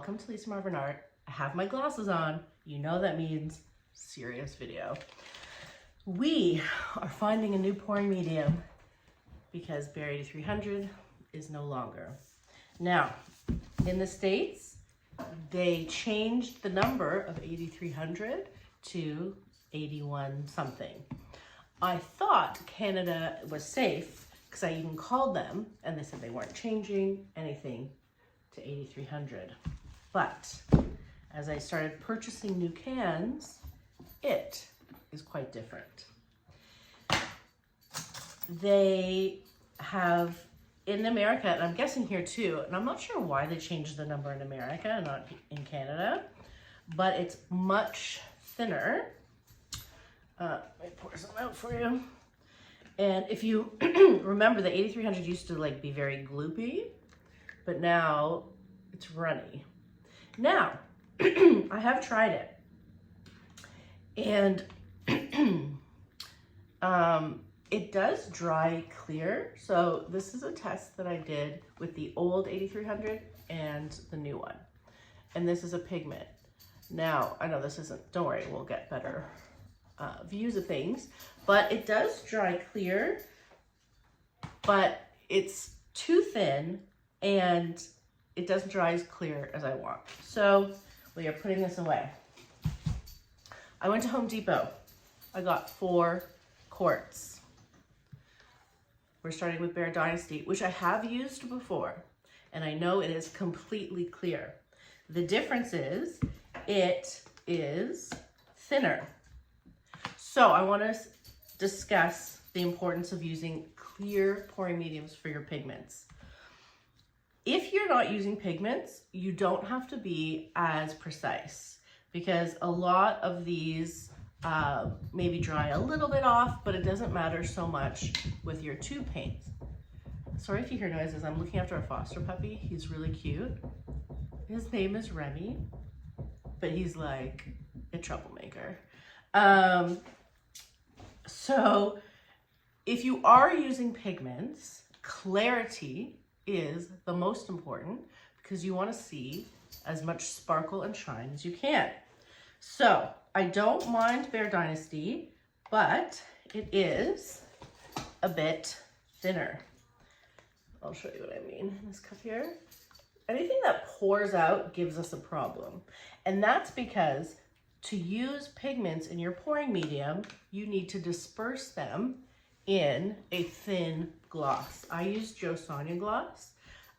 welcome to Lisa Marvin Art. I have my glasses on. You know that means serious video. We are finding a new pouring medium because Behr 8300 is no longer. Now, in the States, they changed the number of 8300 to 81 something. I thought Canada was safe because I even called them and they said they weren't changing anything to 8300. But as I started purchasing new cans, it is quite different. They have in America, and I'm guessing here too, and I'm not sure why they changed the number in America and not in Canada, but it's much thinner. Let me pour some out for you. And if you remember, the 8300 used to like be very gloopy, but now it's runny. Now, I have tried it, and it does dry clear. So this is a test that I did with the old 8300 and the new one. And this is a pigment. Now, I know this isn't, don't worry, we'll get better views of things, but it does dry clear, but it's too thin and it doesn't dry as clear as I want. So we are putting this away. I went to Home Depot. I got 4 quarts. We're starting with Behr Dynasty, which I have used before, and I know it is completely clear. The difference is it is thinner. So I want to discuss the importance of using clear pouring mediums for your pigments. If you're not using pigments, you don't have to be as precise because a lot of these maybe dry a little bit off, but it doesn't matter so much with your tube paints. Sorry if you hear noises. I'm looking after a foster puppy. He's really cute. His name is Remy, but he's like a troublemaker. So if you are using pigments, clarity is the most important because you want to see as much sparkle and shine as you can. So I don't mind Behr Dynasty, but it is a bit thinner. I'll show you what I mean in this cup here. Anything that pours out gives us a problem. And that's because to use pigments in your pouring medium, you need to disperse them in a thin gloss. I use Joe Sonia gloss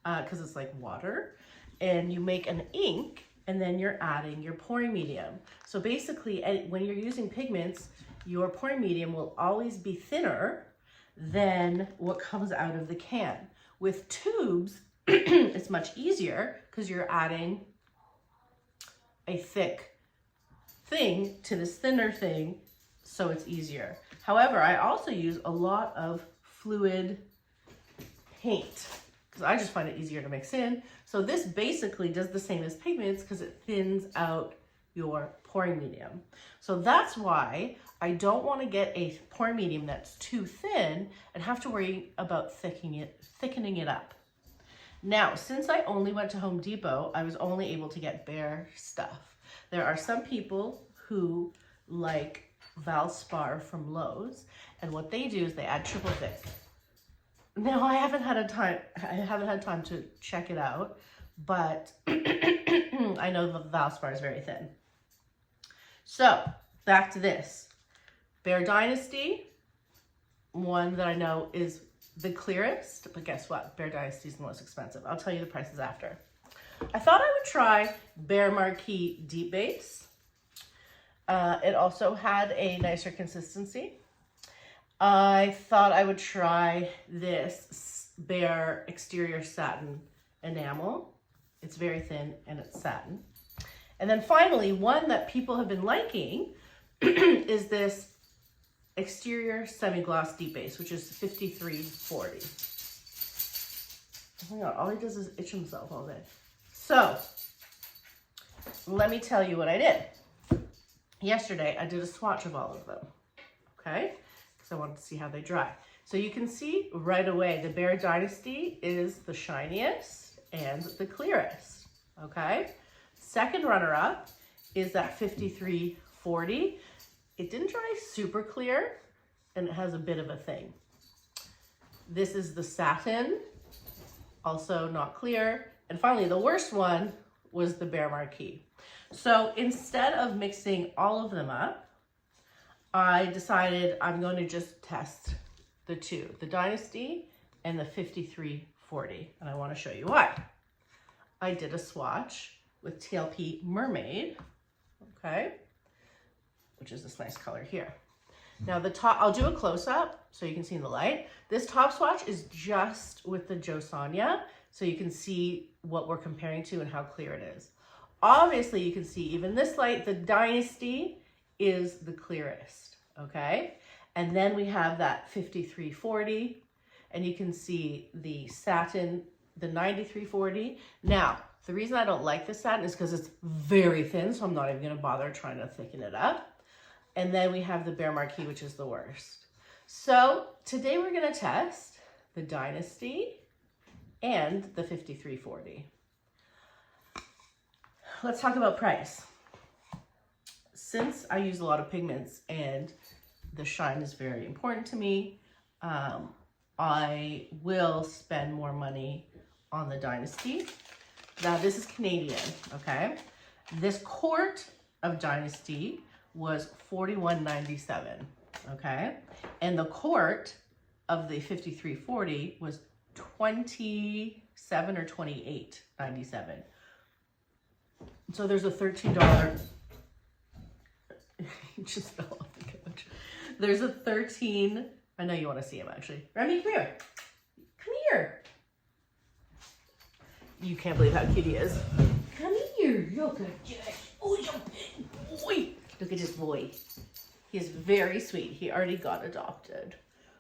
because it's like water, and you make an ink and then you're adding your pouring medium. So basically when you're using pigments, your pouring medium will always be thinner than what comes out of the can. With tubes, it's much easier because you're adding a thick thing to this thinner thing, so it's easier. However, I also use a lot of fluid paint because I just find it easier to mix in. So this basically does the same as pigments because it thins out your pouring medium. So that's why I don't want to get a pouring medium that's too thin and have to worry about thickening it up. Now, since I only went to Home Depot, I was only able to get Behr stuff. There are some people who like Valspar from Lowe's, and what they do is they add triple thick. Now I haven't had time to check it out, but I know the Valspar is very thin. So back to this. Behr Dynasty, one that I know is the clearest, but guess what? Behr Dynasty is the most expensive. I'll tell you the prices after. I thought I would try Behr Marquee Deep Base. It also had a nicer consistency. I thought I would try this Behr Exterior Satin Enamel. It's very thin and it's satin. And then finally, one that people have been liking is this Exterior Semi-Gloss Deep Base, which is $53.40. Oh my God, all he does is itch himself all day. So let me tell you what I did. Yesterday, I did a swatch of all of them, okay? Because I wanted to see how they dry. So you can see right away, the Behr Dynasty is the shiniest and the clearest, okay? Second runner-up is that 5340. It didn't dry super clear, and it has a bit of a thing. This is the satin, also not clear. And finally, the worst one was the Behr Marquee. So instead of mixing all of them up, I decided I'm going to just test the two, the Dynasty and the 5340. And I want to show you why. I did a swatch with TLP Mermaid, okay, which is this nice color here. Now the top, I'll do a close-up so you can see in the light. This top swatch is just with the Jo Sonja, so you can see what we're comparing to and how clear it is. Obviously, you can see even this light, the Dynasty is the clearest, okay? And then we have that 5340, and you can see the satin, the 9340. Now, the reason I don't like the satin is because it's very thin, so I'm not even gonna bother trying to thicken it up. And then we have the Behr Marquee, which is the worst. So today we're gonna test the Dynasty and the 5340. Let's talk about price. Since I use a lot of pigments and the shine is very important to me, I will spend more money on the Dynasty. Now this is Canadian, okay? This quart of Dynasty was $41.97, okay? And the quart of the 5340 was $27 or $28.97. So there's a $13, just fell off the couch. There's a 13, I know you want to see him actually. Remy, come here. Come here. You can't believe how cute he is. Come here, look at Josh. Oh, you big boy. Look at his boy. He is very sweet. He already got adopted.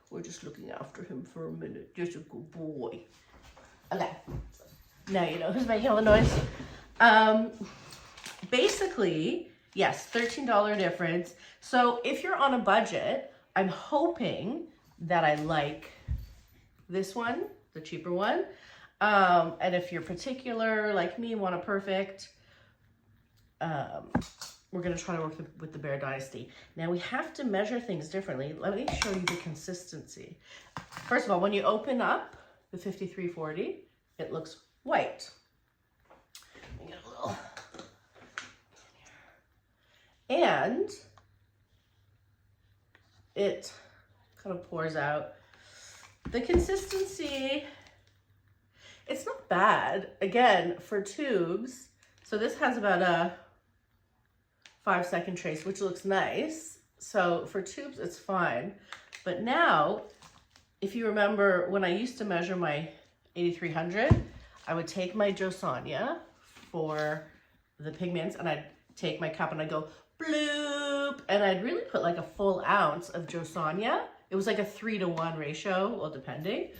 We're just looking after him for a minute. Just a good boy. Okay. Now you know who's making all the noise. Basically, yes, $13 difference. So if you're on a budget, I'm hoping that I like this one, the cheaper one. And if you're particular, like me, want a perfect, we're going to try to work with the Behr Dynasty. Now we have to measure things differently. Let me show you the consistency. First of all, when you open up the 5340, it looks white. Let me get a little. And it kind of pours out. The consistency, it's not bad. Again, for tubes, so this has about a 5-second trace, which looks nice. So for tubes, it's fine. But now, if you remember when I used to measure my 8300, I would take my Jo Sonja for the pigments and I'd take my cup and I'd go bloop, and I'd really put like a full ounce of Jo Sonja. It was like a 3-to-1 ratio, well, depending.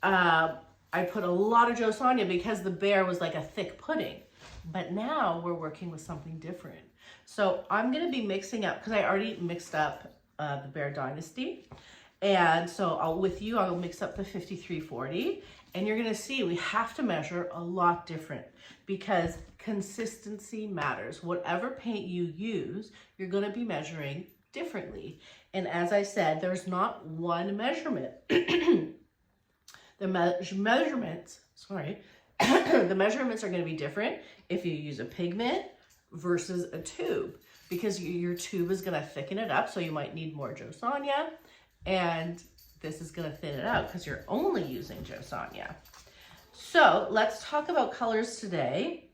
I put a lot of Jo Sonja because the Behr was like a thick pudding. But now we're working with something different. So I'm gonna be mixing up, because I already mixed up the Behr Dynasty. And so I'll mix up the 5340. And you're gonna see we have to measure a lot different because consistency matters. Whatever paint you use, you're gonna be measuring differently. And as I said, there's not one measurement. The measurements are going to be different if you use a pigment versus a tube, because your tube is going to thicken it up, so you might need more Jo Sonja, and this is going to thin it out because you're only using Jo Sonja. So let's talk about colors today,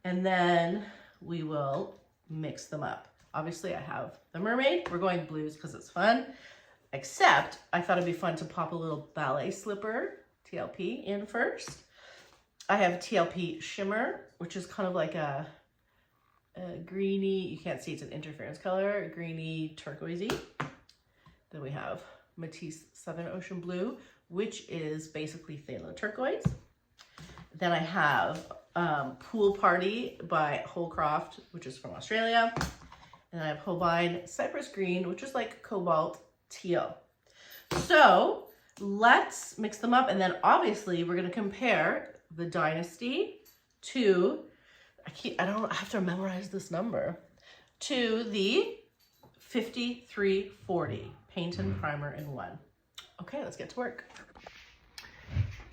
and then we will mix them up. Obviously, I have the Mermaid. We're going blues because it's fun. Except, I thought it'd be fun to pop a little ballet slipper, TLP, in first. I have TLP Shimmer, which is kind of like a greeny, you can't see it's an interference color, a greeny turquoisey. Then we have Matisse Southern Ocean Blue, which is basically phthalo turquoise. Then I have Pool Party by Holcroft, which is from Australia. And then I have Holbein Cypress Green, which is like cobalt teal. So let's mix them up, and then obviously we're going to compare the Dynasty to I don't have to memorize this number, to the 5340 paint and primer in one. Okay, let's get to work.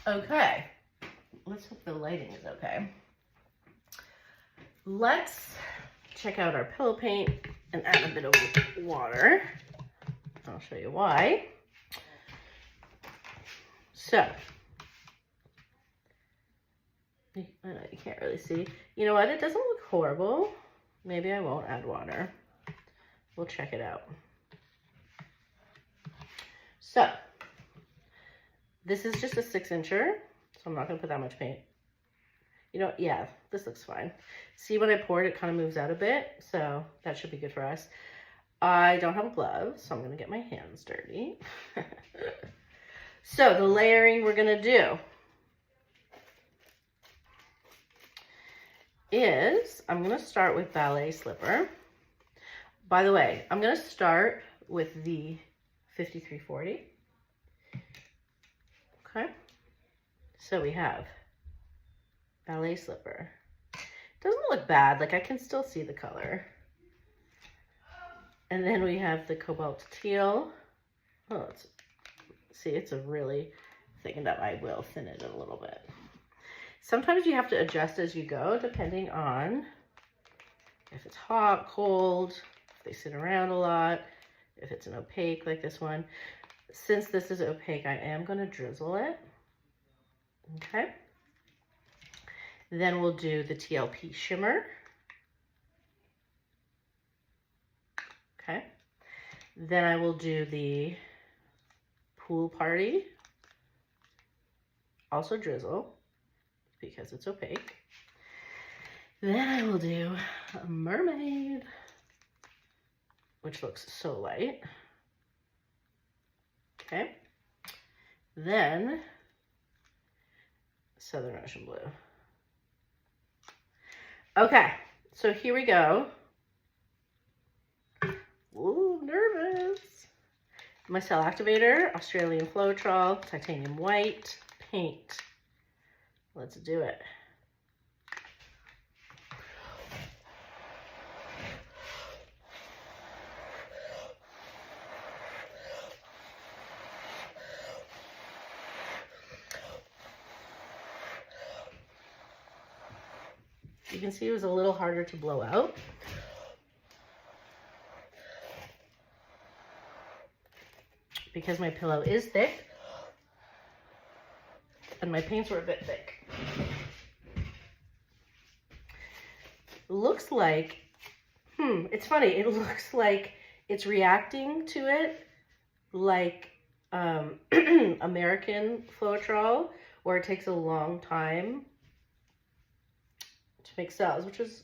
Okay, let's hope the lighting is okay. Let's check out our pillow paint and add a bit of water. I'll show you why. So, I know you can't really see. You know what? It doesn't look horrible. Maybe I won't add water. We'll check it out. So, this is just a 6-incher, so I'm not going to put that much paint. You know, yeah, this looks fine. See, when I pour it, it kind of moves out a bit, so that should be good for us. I don't have gloves, so I'm going to get my hands dirty. So, the layering we're going to do is, I'm going to start with ballet slipper. By the way, I'm going to start with the 5340. Okay, so we have ballet slipper. Doesn't look bad, like I can still see the color. And then we have the cobalt teal. Oh, it's a really thickened up. I will thin it a little bit. Sometimes you have to adjust as you go, depending on if it's hot, cold, if they sit around a lot, if it's an opaque like this one. Since this is opaque, I am going to drizzle it. Okay. Then we'll do the TLP shimmer. Okay. Then I will do the pool party. Also drizzle, because it's opaque. Then I will do a mermaid, which looks so light. Okay. Then Southern Ocean blue. Okay, so here we go. Ooh, nervous. My Cell Activator, Australian Floetrol, titanium white, paint. Let's do it. You can see it was a little harder to blow out. Because my pillow is thick and my paints were a bit thick. Looks like, it's funny. It looks like it's reacting to it like American Floetrol, where it takes a long time to make cells, which is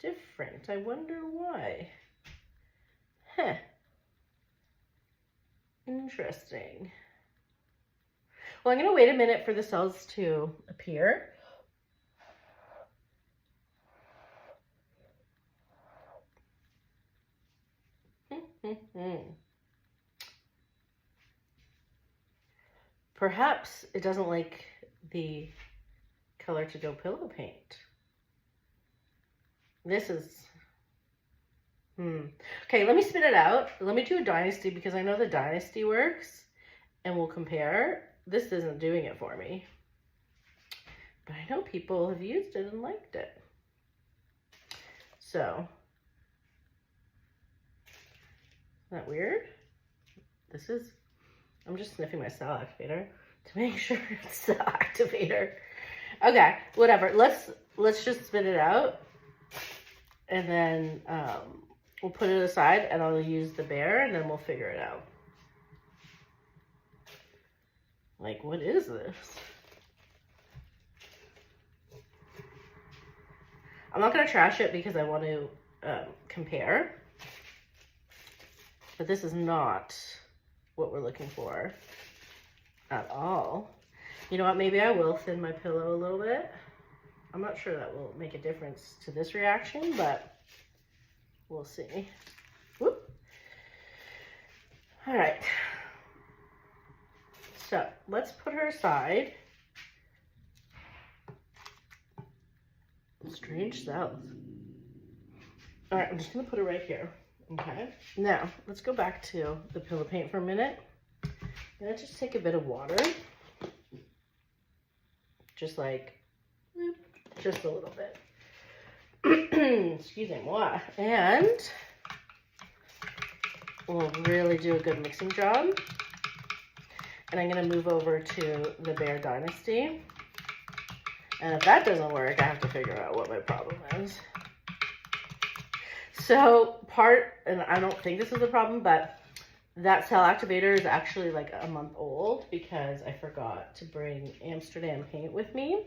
different. I wonder why. Huh. Interesting. Well, I'm going to wait a minute for the cells to appear. Perhaps it doesn't like the color to go pillow paint. This is, Okay, let me spit it out. Let me do a Dynasty because I know the Dynasty works and we'll compare. This isn't doing it for me. But I know people have used it and liked it. So, isn't that weird? I'm just sniffing my Cell Activator to make sure it's Cell Activator. Okay, whatever. Let's just spit it out. And then we'll put it aside and I'll use the Behr and then we'll figure it out. Like, what is this? I'm not going to trash it because I want to compare. But this is not what we're looking for at all. You know what? Maybe I will thin my pillow a little bit. I'm not sure that will make a difference to this reaction, but we'll see. Whoop. All right. So let's put her aside. Strange cells. All right, I'm just gonna put it right here. Okay, now let's go back to the pillow paint for a minute. I'm gonna just take a bit of water, just like, just a little bit. Excuse me, moi. And we'll really do a good mixing job. And I'm gonna move over to the Behr Dynasty. And if that doesn't work, I have to figure out what my problem is. So and I don't think this is a problem, but that cell activator is actually like a month old because I forgot to bring Amsterdam paint with me.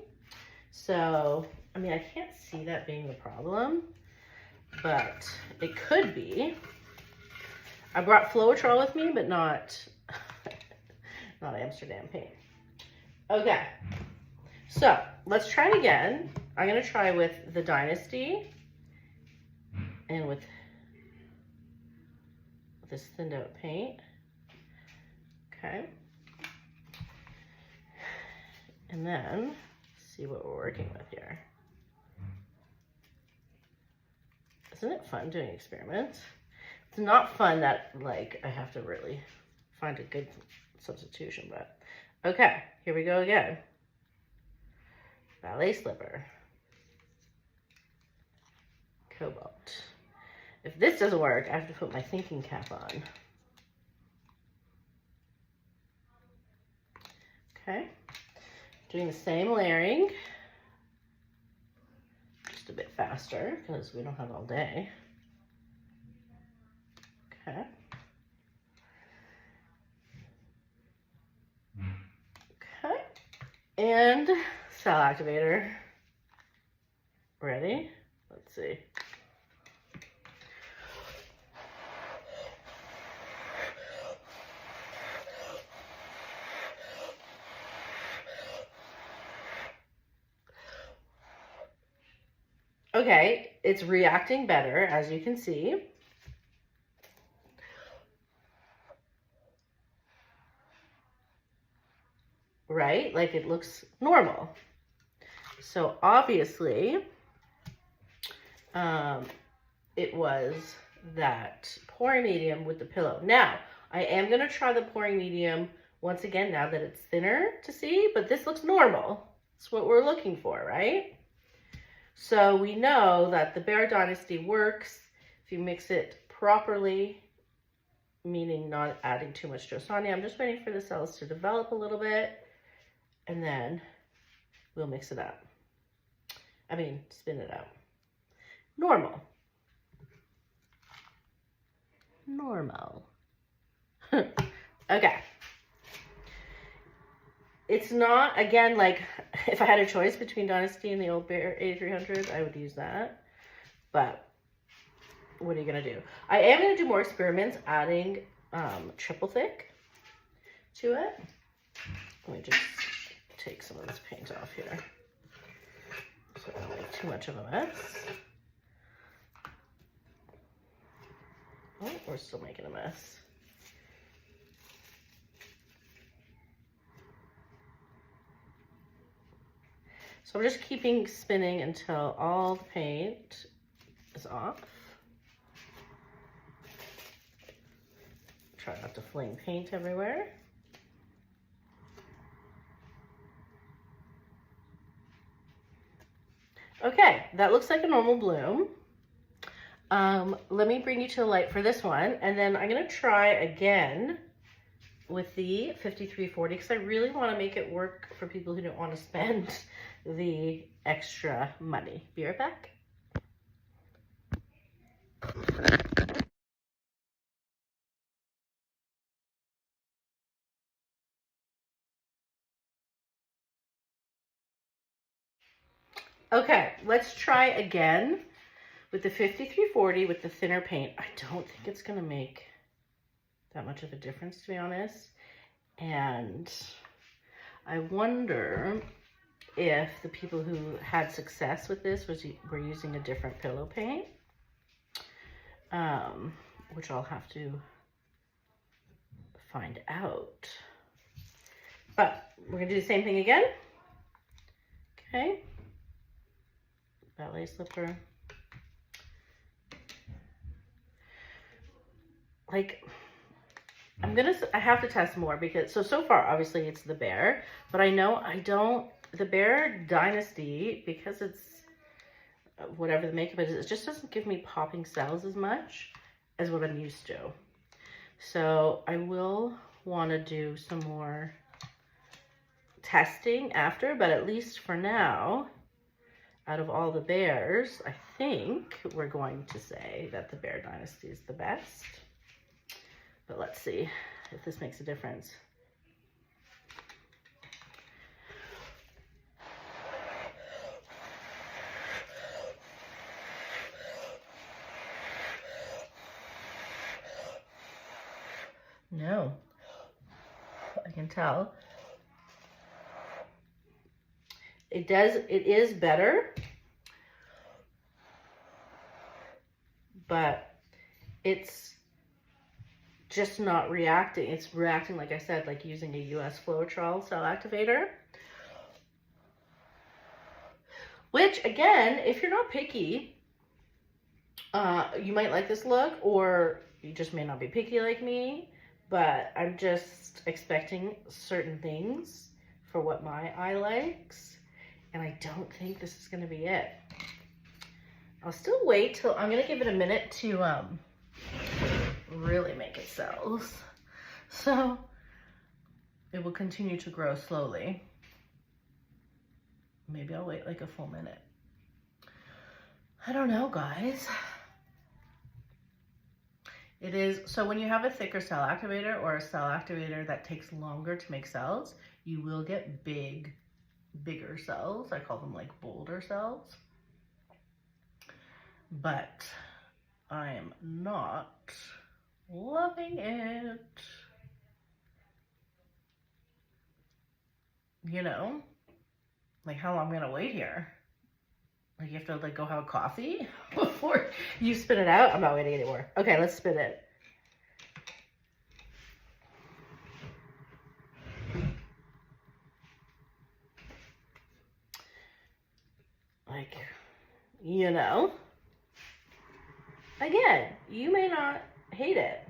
So, I mean, I can't see that being the problem, but it could be. I brought Floetrol with me, but not Amsterdam paint. Okay, so let's try it again. I'm gonna try with the Dynasty and with this thinned out paint. Okay. And then see what we're working with here. Isn't it fun doing experiments? It's not fun that like I have to really find a good substitution, but okay, here we go again. Ballet slipper. Cobalt. If this doesn't work, I have to put my thinking cap on. Okay, doing the same layering, just a bit faster because we don't have all day. Okay. Okay, and cell activator. Ready? Let's see. Okay, it's reacting better, as you can see. Right? Like it looks normal. So obviously, it was that pouring medium with the pillow. Now, I am going to try the pouring medium once again now that it's thinner to see, but this looks normal. That's what we're looking for, right? So we know that the Behr Dynasty works if you mix it properly, meaning not adding too much Josania. I'm just waiting for the cells to develop a little bit, and then we'll mix it up. I mean, spin it out. Normal. Normal. Okay. It's not, again, like, if I had a choice between Dynasty and the old Behr 8300, I would use that. But what are you going to do? I am going to do more experiments adding triple thick to it. Let me just take some of this paint off here so I don't make too much of a mess. Oh, we're still making a mess. So I'm just keeping spinning until all the paint is off. Try not to fling paint everywhere. Okay, that looks like a normal bloom. Let me bring you to the light for this one, and then I'm gonna try again with the 5340 because I really want to make it work for people who don't want to spend the extra money. Be right back. Okay, let's try again with the 5340 with the thinner paint. I don't think it's gonna make that much of a difference, to be honest. And I wonder if the people who had success with this were using a different pillow paint, which I'll have to find out. But we're gonna do the same thing again. Okay. ballet slipper. Like, I have to test more because, so far, obviously it's the Behr, but I know the Behr Dynasty, because it's whatever the makeup is, it just doesn't give me popping cells as much as what I'm used to. So I will want to do some more testing after, but at least for now, out of all the Behrs, I think we're going to say that the Behr Dynasty is the best. But let's see if this makes a difference. No, I can tell. It is better, but it's just not reacting. It's reacting, like I said, like using a US TLP Cell Activator. Which, again, if you're not picky, you might like this look, or you just may not be picky like me, but I'm just expecting certain things for what my eye likes, and I don't think this is going to be it. I'll still wait till, I'm going to give it a minute to really make it cells. So it will continue to grow slowly. Maybe I'll wait like a full minute. I don't know, guys. It is, so when you have a thicker cell activator or a cell activator that takes longer to make cells, you will get bigger cells. I call them like bolder cells. But I am not loving it. You know, like how long I'm gonna wait here? Like you have to like go have coffee before you spit it out? I'm not waiting anymore. Okay, let's spit it. Like, you know, again, you may not hate it.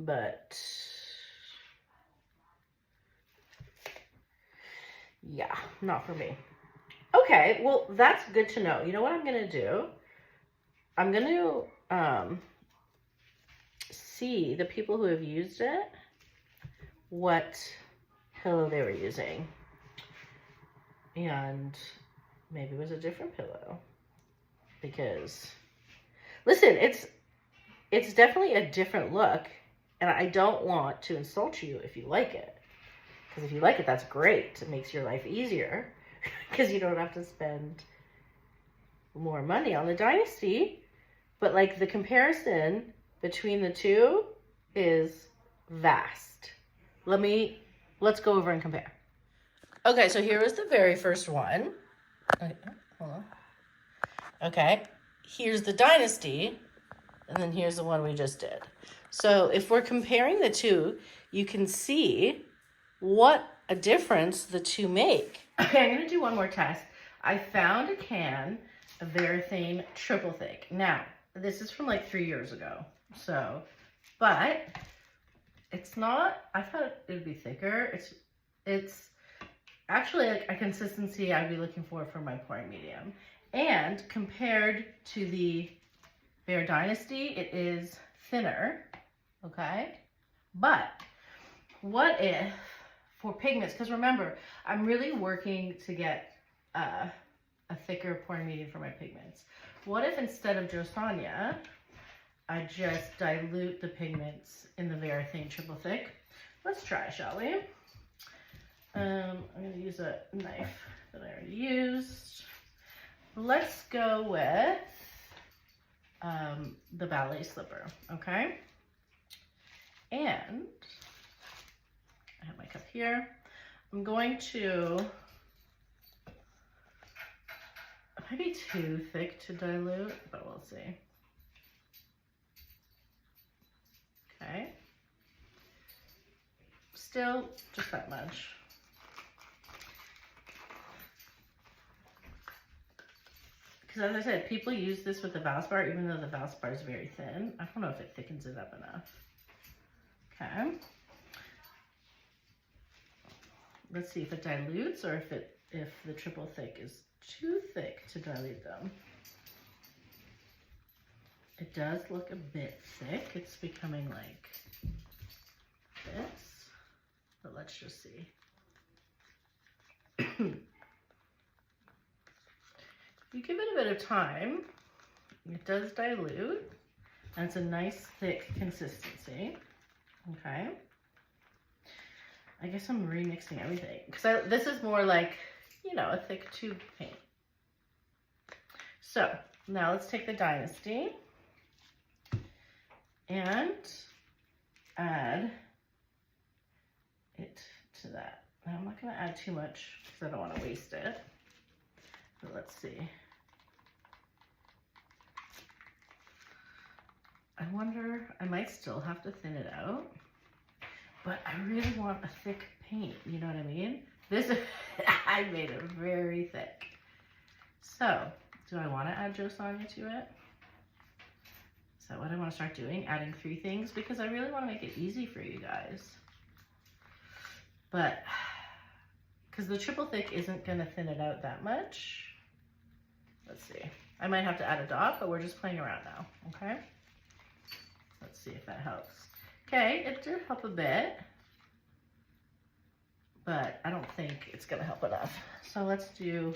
But yeah, not for me. Okay, well, that's good to know. You know what I'm going to do? I'm going to see the people who have used it, what pillow they were using. And maybe it was a different pillow. Because, listen, it's definitely a different look. And I don't want to insult you if you like it. Because if you like it, that's great. It makes your life easier. Because you don't have to spend more money on the Dynasty. But like the comparison between the two is vast. Let's go over and compare. Okay, so here was the very first one. Hold on. Okay, here's the Dynasty. And then here's the one we just did. So if we're comparing the two, you can see what a difference the two make. Okay, I'm going to do one more test. I found a can of Varathane Triple Thick. Now, this is from like 3 years ago. So, but it's not, I thought it would be thicker. It's actually like a consistency I'd be looking for my pouring medium. And compared to the Behr Dynasty, it is thinner, okay? But what if for pigments, because remember, I'm really working to get a thicker pouring medium for my pigments. What if instead of Josanya, I just dilute the pigments in the Varathane Triple Thick? Let's try, shall we? I'm going to use a knife that I already used. Let's go with the ballet slipper, okay? And I have my cup here. I'm going to, it might be too thick to dilute, but we'll see. Okay. still just that much. Because as I said, people use this with the Valspar, even though the Valspar is very thin. I don't know if it thickens it up enough. Okay. Let's see if it dilutes or if the triple thick is too thick to dilute them. It does look a bit thick. It's becoming like this, but let's just see. You give it a bit of time, it does dilute, and it's a nice thick consistency. Okay. I guess I'm remixing everything because this is more like, you know, a thick tube paint. So now let's take the Dynasty and add it to that. Now, I'm not going to add too much because I don't want to waste it. But let's see. I wonder, I might still have to thin it out, but I really want a thick paint, you know what I mean? This, I made it very thick. So, do I want to add Joe Sonia to it? Is that what I want to start doing? Adding 3 things? Because I really want to make it easy for you guys. But, because the triple thick isn't going to thin it out that much. Let's see. I might have to add a dot, but we're just playing around now, okay? Let's see if that helps. Okay, it did help a bit, but I don't think it's gonna help enough. So let's do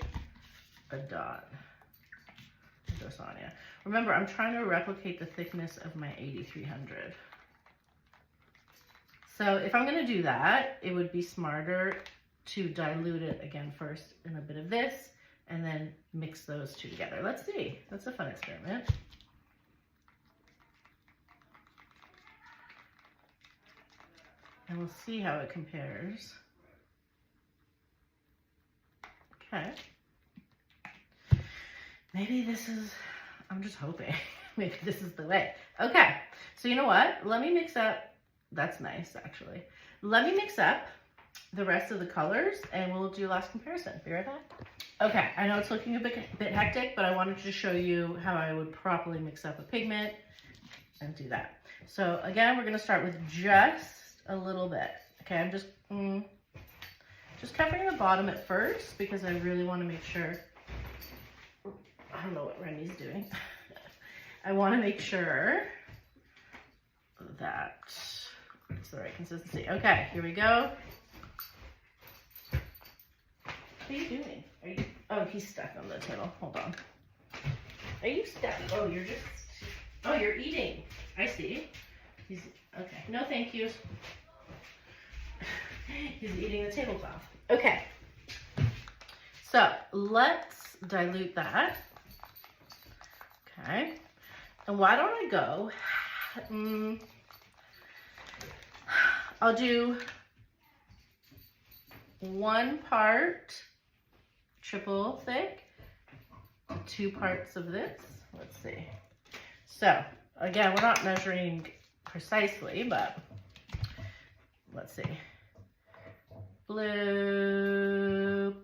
a dot. Sonia. Remember, I'm trying to replicate the thickness of my 8300. So if I'm gonna do that, it would be smarter to dilute it again first in a bit of this, and then mix those 2 together. Let's see, that's a fun experiment. And we'll see how it compares. Okay. Maybe this is, I'm just hoping, maybe this is the way. Okay, so you know what? Let me mix up, that's nice actually. Let me mix up the rest of the colors and we'll do last comparison. Be right back. Okay, I know it's looking a bit hectic, but I wanted to show you how I would properly mix up a pigment and do that. So again, we're gonna start with just a little bit. Okay, I'm just covering the bottom at first because I really want to make sure, I don't know what Remy's doing. I want to make sure that it's the right consistency. Okay, here we go. What are you doing? Are you, oh, he's stuck on the table. Hold on. Are you stuck? Oh, you're just, oh, you're eating. I see. He's, okay, no thank yous. He's eating the tablecloth. Okay, so let's dilute that. Okay, and why don't I go, I'll do 1 part triple thick, 2 parts of this. Let's see. So again, we're not measuring precisely, but let's see. Bloop.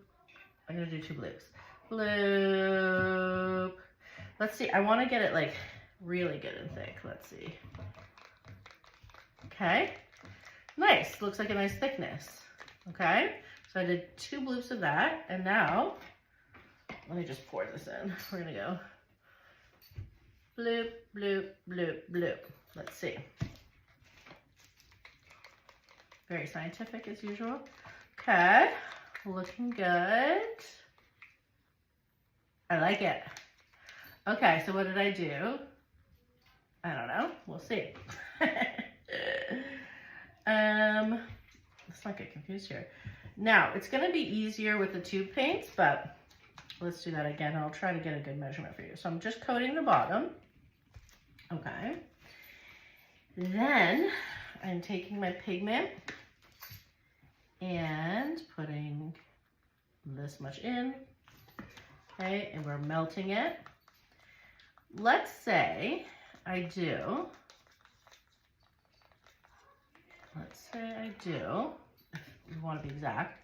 I'm gonna do 2 bloops. Bloop. Let's see, I wanna get it like really good and thick. Let's see. Okay, nice, looks like a nice thickness. Okay, so I did 2 bloops of that, and now, let me just pour this in. We're gonna go bloop, bloop, bloop, bloop. Let's see. Very scientific as usual. Okay, looking good. I like it. Okay, so what did I do? I don't know, we'll see. Let's not get confused here. Now, it's gonna be easier with the tube paints, but let's do that again. I'll try to get a good measurement for you. So I'm just coating the bottom. Okay. Then I'm taking my pigment and putting this much in, okay, and we're melting it. Let's say I do, let's say I do, if you want to be exact,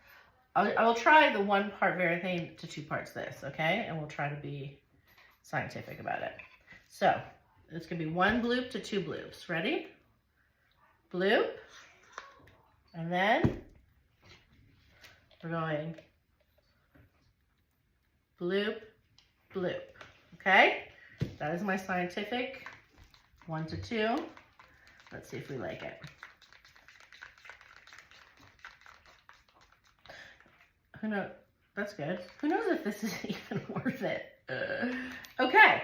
I will try the 1 part Varathane to 2 parts this, okay? And we'll try to be scientific about it. So it's gonna be 1 bloop to 2 bloops. Ready? Bloop. And then we're going bloop, bloop. Okay? That is my scientific 1 to 2. Let's see if we like it. Who knows? That's good. Who knows if this is even worth it? Okay,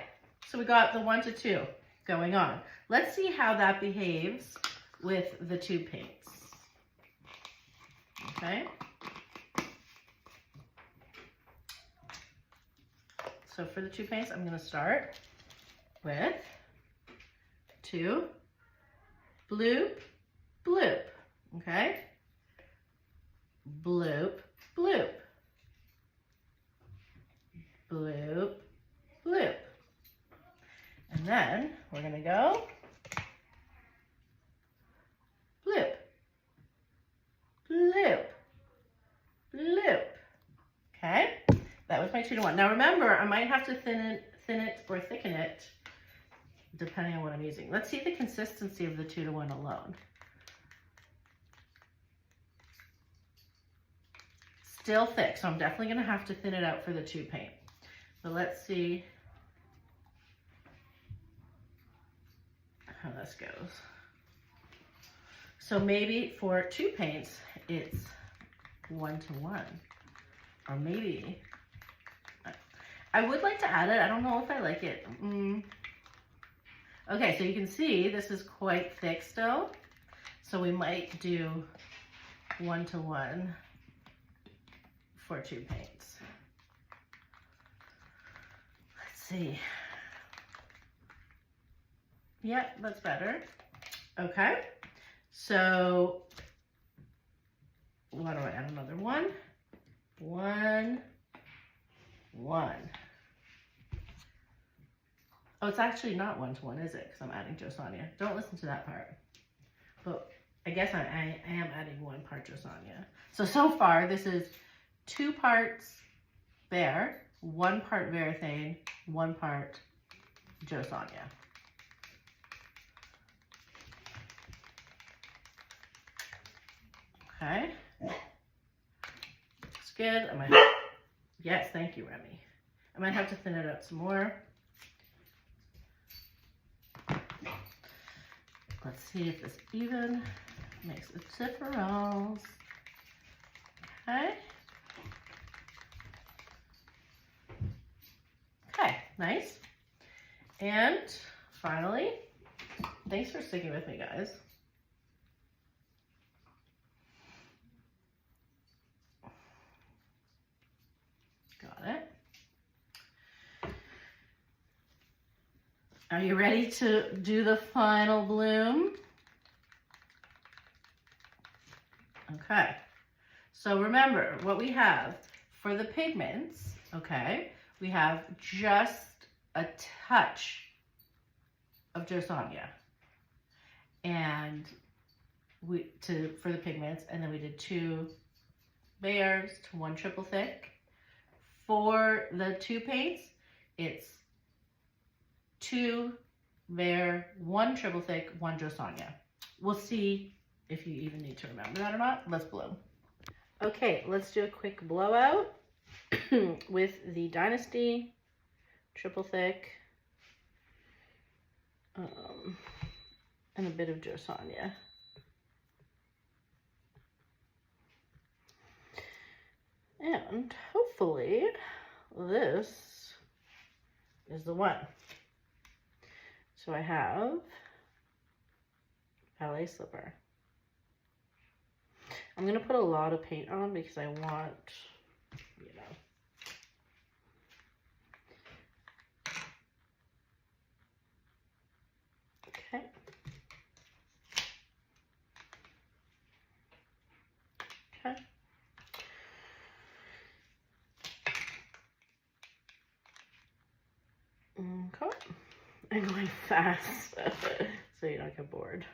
so we got the 1 to 2 going on. Let's see how that behaves with the 2 paints. Okay. So for the 2 paints, I'm going to start with 2 bloop, bloop. Okay. Bloop, bloop. Bloop, bloop. And then we're going to go bloop, bloop, bloop. Okay, that was my 2 to 1. Now remember, I might have to thin it or thicken it depending on what I'm using. Let's see the consistency of the 2 to 1 alone. Still thick, so I'm definitely going to have to thin it out for the 2 paint. So let's see how this goes. So maybe for 2 paints, it's 1 to 1. Or maybe, I would like to add it. I don't know if I like it. Okay, so you can see this is quite thick still. So we might do 1 to 1 for 2 paints. Let's see. Yeah, that's better. Okay, so what do I add? Another 1, 1, 1. Oh, it's actually not 1 to 1, is it? Because I'm adding Josania. Don't listen to that part. But I guess I am adding 1 part Josania. So far, this is 2 parts Behr, 1 part Varathane, 1 part Josania. Okay. It's good. I might, yes, thank you, Remy. I might have to thin it out some more. Let's see if this even makes a difference. Okay. Okay, nice. And finally, thanks for sticking with me, guys. Got it. Are you ready to do the final bloom? Okay. So remember what we have for the pigments, okay? We have just a touch of Josania and for the pigments, and then we did 2 Behrs to 1 triple thick. For the 2 paints, it's 2 Behr, 1 triple thick, 1 Josania. We'll see if you even need to remember that or not. Let's blow. Okay, let's do a quick blowout with the Dynasty triple thick and a bit of Josania. And hopefully this is the one. So I have ballet slipper. I'm going to put a lot of paint on because I want, you know. Okay. Okay. Okay. I'm going fast so you don't get bored.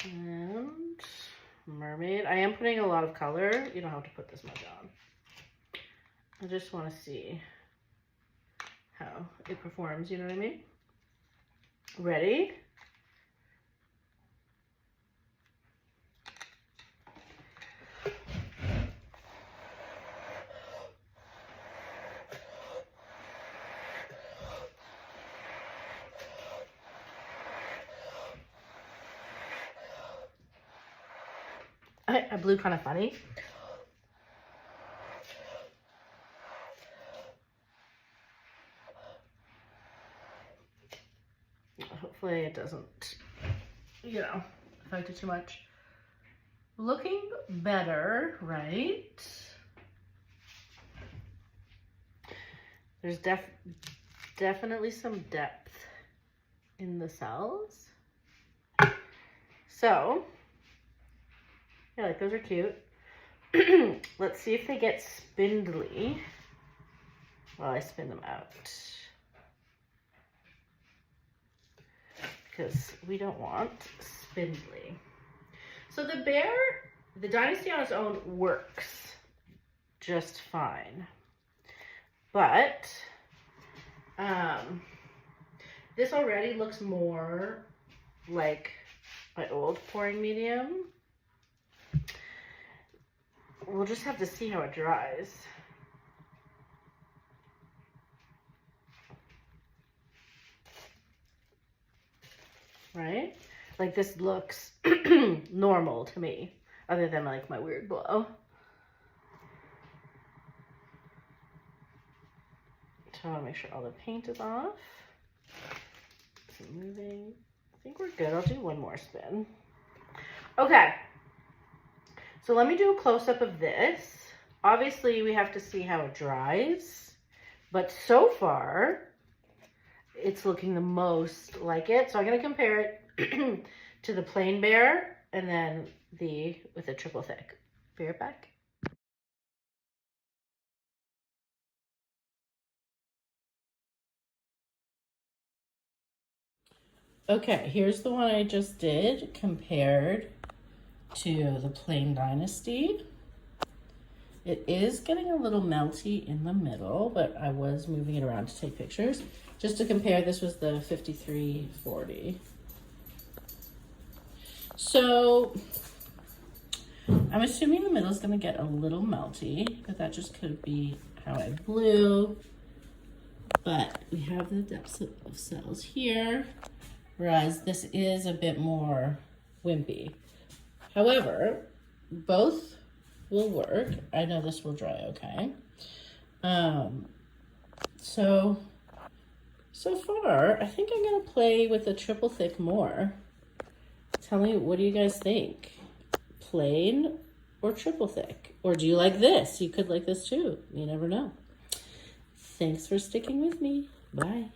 And mermaid. I am putting a lot of color. You don't have to put this much on. I just want to see how it performs, you know what I mean? Ready? I blew kind of funny. Hopefully it doesn't, you know, affect it too much. Looking better, right? There's definitely some depth in the cells. So, yeah, like those are cute. Let's see if they get spindly while I spin them out. Because we don't want spindly. So the Behr, the Dynasty on its own works just fine. But this already looks more like my old pouring medium. We'll just have to see how it dries. Right? Like this looks normal to me, other than like my weird glow. So I want to make sure all the paint is off. So moving. I think we're good. I'll do one more spin. Okay. So let me do a close-up of this. Obviously, we have to see how it dries. But so far, it's looking the most like it. So I'm going to compare it to the plain Behr and then with the triple thick. Be right back. Okay, here's the one I just did compared to the plain Dynasty. It is getting a little melty in the middle, but I was moving it around to take pictures. Just to compare, this was the 5340. So I'm assuming the middle is going to get a little melty, but that just could be how I blew. But we have the depths of cells here, whereas this is a bit more wimpy. However, both will work. I know this will dry okay. So far, I think I'm gonna play with the triple thick more. Tell me, what do you guys think? Plain or triple thick? Or do you like this? You could like this too. You never know. Thanks for sticking with me. Bye.